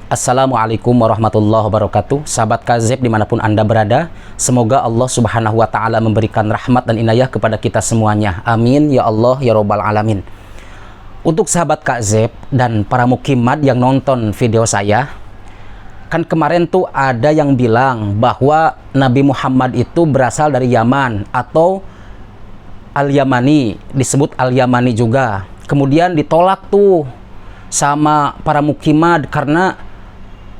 Assalamualaikum warahmatullahi wabarakatuh. Sahabat Kazep dimanapun Anda berada, semoga Allah subhanahu wa ta'ala memberikan rahmat dan inayah kepada kita semuanya. Amin ya Allah ya Rabbal alamin. Untuk sahabat Kazep dan para mukimad yang nonton video saya, kan kemarin tuh ada yang bilang bahwa Nabi Muhammad itu berasal dari Yaman atau Al-Yamani, disebut Al-Yamani juga. Kemudian ditolak tuh sama para mukimad karena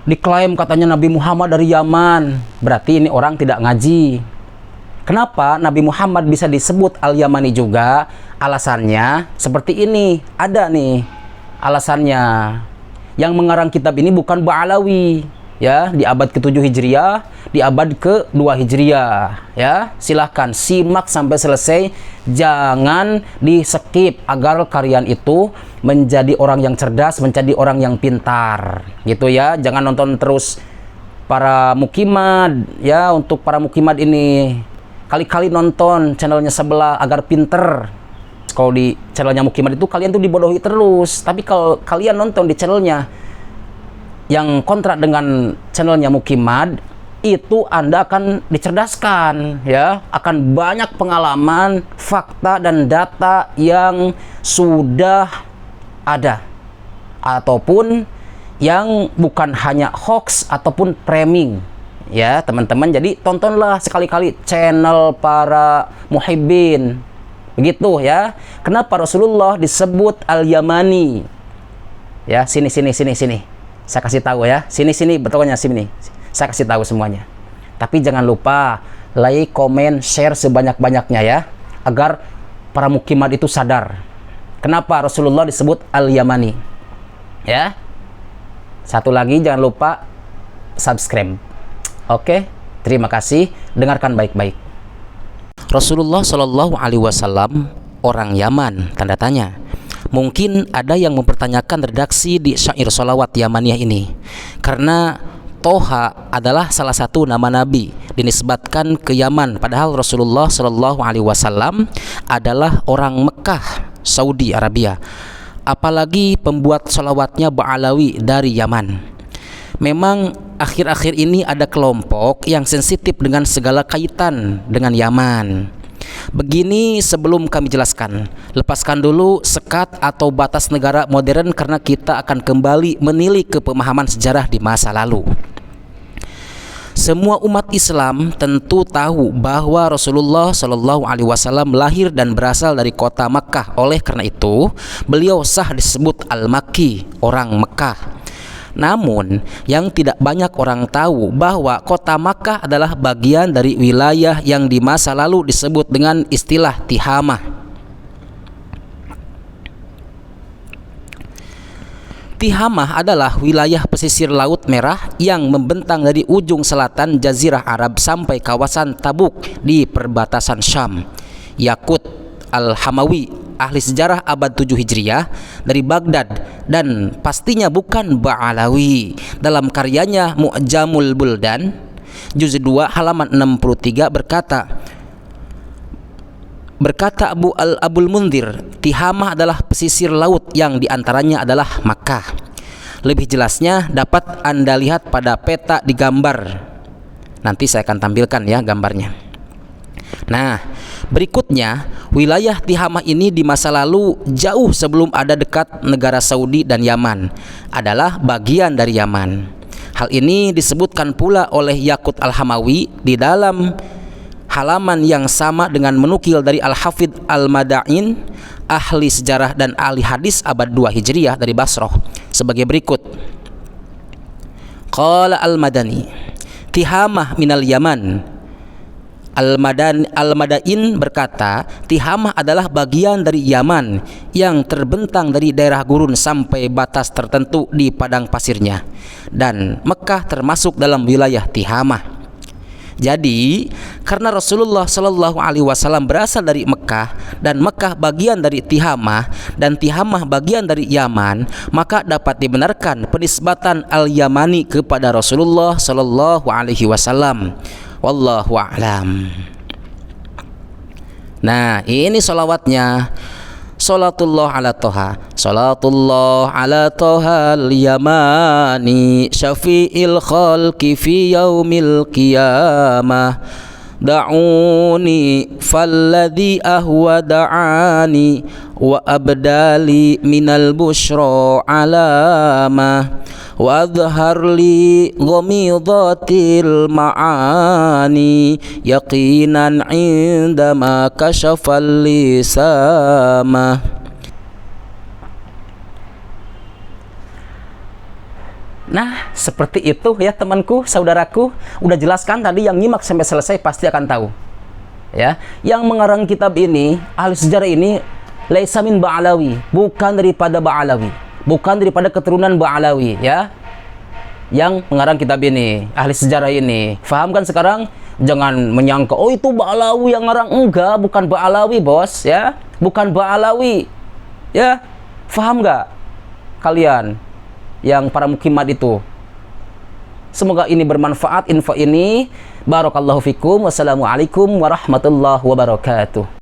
diklaim katanya Nabi Muhammad dari Yaman. Berarti ini orang tidak ngaji. Kenapa Nabi Muhammad bisa disebut Al-Yamani juga? Alasannya seperti ini. Ada nih alasannya. Yang mengarang kitab ini bukan Ba'alawi, ya, di abad ke-7 Hijriah, di abad ke-2 Hijriah, ya. Silahkan simak sampai selesai, jangan di-skip agar kalian itu menjadi orang yang cerdas, menjadi orang yang pintar, gitu ya. Jangan nonton terus para mukimad, ya. Untuk para mukimad ini kali-kali nonton channelnya sebelah agar pinter. Kalau di channelnya mukimad itu kalian tuh dibodohi terus, tapi kalau kalian nonton di channelnya yang kontrak dengan channelnya mukimad, itu Anda akan dicerdaskan, ya, akan banyak pengalaman, fakta dan data yang sudah ada ataupun yang bukan hanya hoax ataupun framing, ya teman-teman. Jadi tontonlah sekali-kali channel para muhibbin, begitu ya. Kenapa Rasulullah disebut Al-Yamani? Ya, sini saya kasih tahu ya. Sini betulnya sini. Saya kasih tahu semuanya. Tapi jangan lupa like, komen, share sebanyak-banyaknya ya, agar para mukimad itu sadar kenapa Rasulullah disebut Al-Yamani. Ya. Satu lagi, jangan lupa subscribe. Oke, terima kasih. Dengarkan baik-baik. Rasulullah Shallallahu Alaihi Wasallam orang Yaman, tanda tanya. Mungkin ada yang mempertanyakan redaksi di syair sholawat Yamaniyah ini, karena Toha adalah salah satu nama Nabi dinisbatkan ke Yaman, padahal Rasulullah Shallallahu Alaihi Wasallam adalah orang Mekah, Saudi Arabia. Apalagi pembuat sholawatnya Ba'alawi dari Yaman. Memang akhir-akhir ini ada kelompok yang sensitif dengan segala kaitan dengan Yaman. Begini sebelum kami jelaskan, lepaskan dulu sekat atau batas negara modern karena kita akan kembali menilik ke pemahaman sejarah di masa lalu. Semua umat Islam tentu tahu bahwa Rasulullah Shallallahu Alaihi Wasallam lahir dan berasal dari kota Makkah. Oleh karena itu, beliau sah disebut Al-Makki, orang Mekah. Namun, yang tidak banyak orang tahu bahwa kota Makkah adalah bagian dari wilayah yang di masa lalu disebut dengan istilah Tihamah. Tihamah adalah wilayah pesisir Laut Merah yang membentang dari ujung selatan Jazirah Arab sampai kawasan Tabuk di perbatasan Syam. Yakut Al-Hamawi, ahli sejarah abad 7 Hijriah dari Baghdad, dan pastinya bukan Ba'alawi, dalam karyanya Mu'jamul Buldan juz 2 halaman 63 berkata Abul Munzir, Tihamah adalah pesisir laut yang diantaranya adalah Makkah. Lebih jelasnya dapat Anda lihat pada peta di gambar. Nanti saya akan tampilkan ya gambarnya. Nah, berikutnya wilayah Tihamah ini di masa lalu jauh sebelum ada dekat negara Saudi dan Yaman adalah bagian dari Yaman. Hal ini disebutkan pula oleh Yakut Al-Hamawi di dalam halaman yang sama dengan menukil dari Al-Hafidh Al-Madain, ahli sejarah dan ahli hadis abad 2 Hijriah dari Basrah, sebagai berikut. Qala Al-Madani, Tihamah minal Yaman. Al-Madain berkata, Tihamah adalah bagian dari Yaman yang terbentang dari daerah gurun sampai batas tertentu di padang pasirnya, dan Mekah termasuk dalam wilayah Tihamah. Jadi, karena Rasulullah Shallallahu Alaihi Wasallam berasal dari Mekah dan Mekah bagian dari Tihamah dan Tihamah bagian dari Yaman, maka dapat dibenarkan penisbatan Al-Yamani kepada Rasulullah Shallallahu Alaihi Wasallam. Wallahu a'lam. Nah, ini sholawatnya. Salatullah ala Toha. Salatullah ala Toha al-Yamani syafi'il khalqi fi yaumil qiyamah. Da'uni falladhi ahwa da'ani wa abdali minal bushra alama wa adhar li ghamidhatil ma'ani yaqinan indama kashafal lisama. Nah, seperti itu ya temanku, saudaraku. Udah jelaskan tadi, yang nyimak sampai selesai pasti akan tahu. Ya, yang mengarang kitab ini, ahli sejarah ini, laisa min Ba'alawi, bukan daripada Ba'alawi, bukan daripada keturunan Ba'alawi, ya. Yang mengarang kitab ini, ahli sejarah ini. Faham kan sekarang? Jangan menyangka, oh itu Ba'alawi yang ngarang. Enggak, bukan Ba'alawi, bos, ya. Bukan Ba'alawi. Ya. Faham nggak kalian? Yang para mukimat itu. Semoga ini bermanfaat info ini. Barakallahu fikum. Wassalamualaikum warahmatullahi wabarakatuh.